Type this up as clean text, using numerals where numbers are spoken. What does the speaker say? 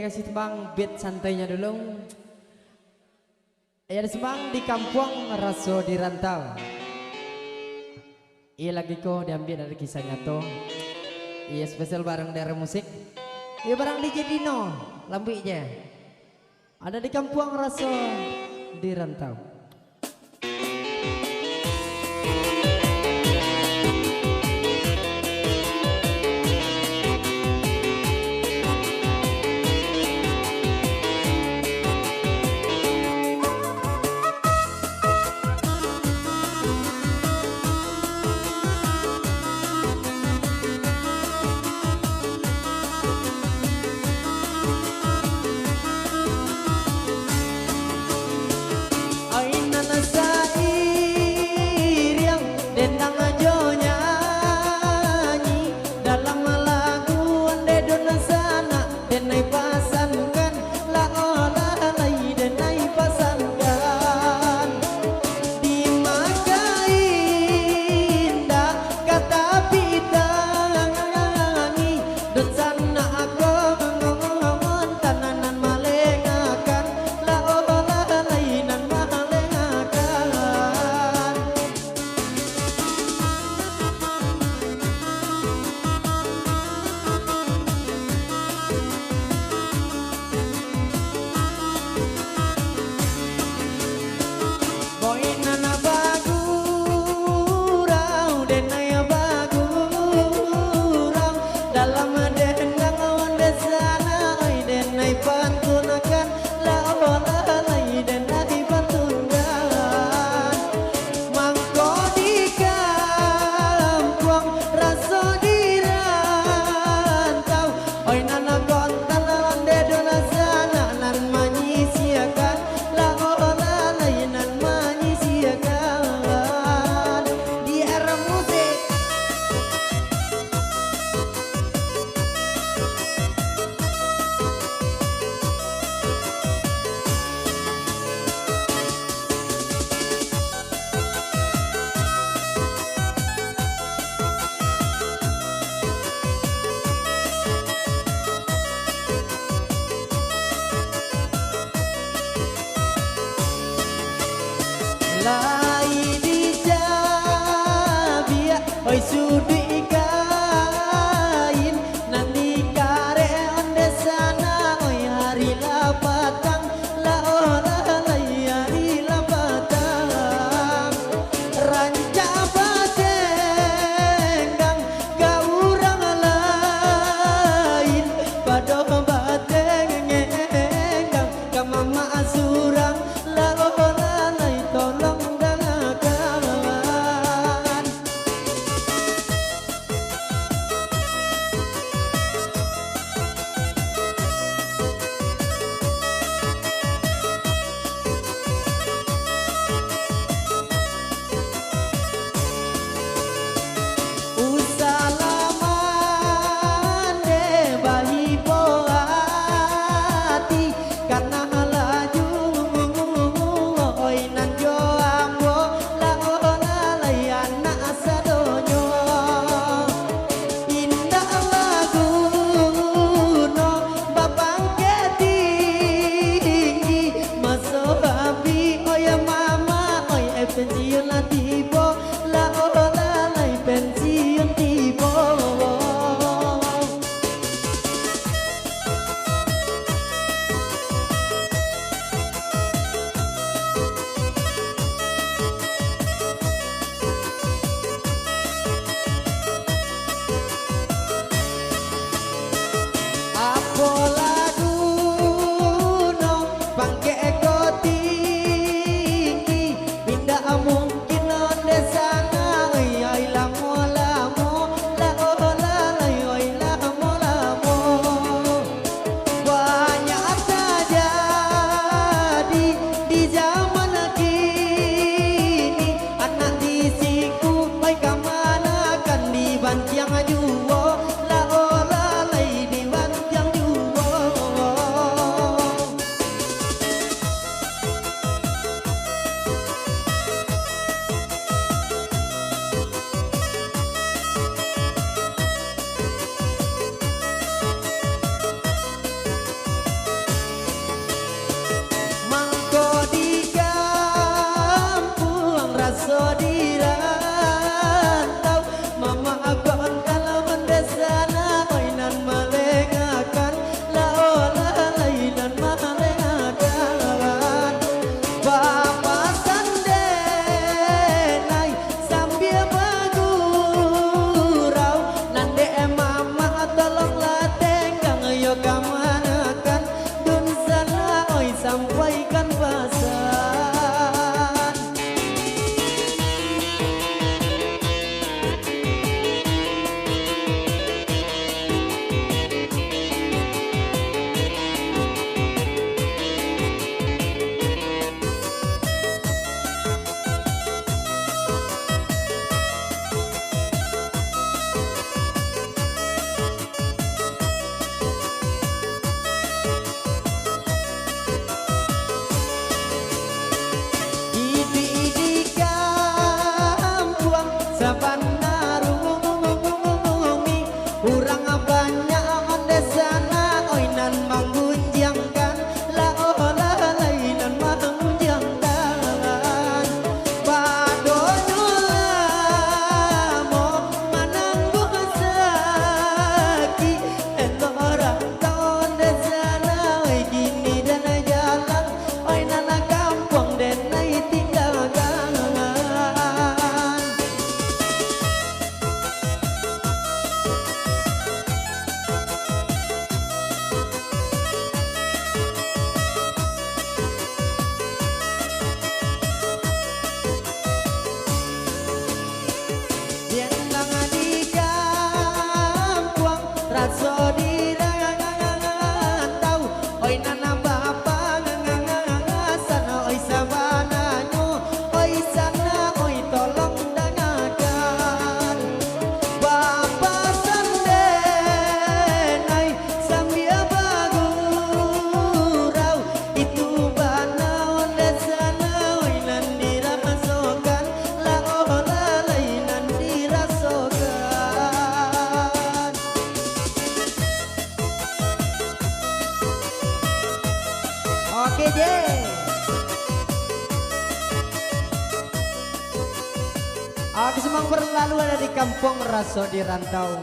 kasih tembang beat santainya dulu. Ya sembang di kampung Raso di Rantau. Iya lagi kok diambil dari kisah nyata. Iya spesial bareng daerah musik. Iya barang DJ Dino lambinya. Ada di kampung Raso di Rantau. Lai di jabia oi sudi kain nanti kare onde sana oi hari lapatang la ola lai hari lapatang ranca batenggang gaurang lain pado batenggang kamama asurang la ola lai tolong pensiun lah tiba la ola lai pensiun tiba. Apa lagu no bangke koti mungkin onde sana ai lamo lamo la ola lai oi lamo lamo banyak terjadi di zaman kini anak disiku oi kamana kan dibancang juwo la ola lai dibancang juwo. Oke Je. Aku semang berlalu ada di kampung Raso di Rantau.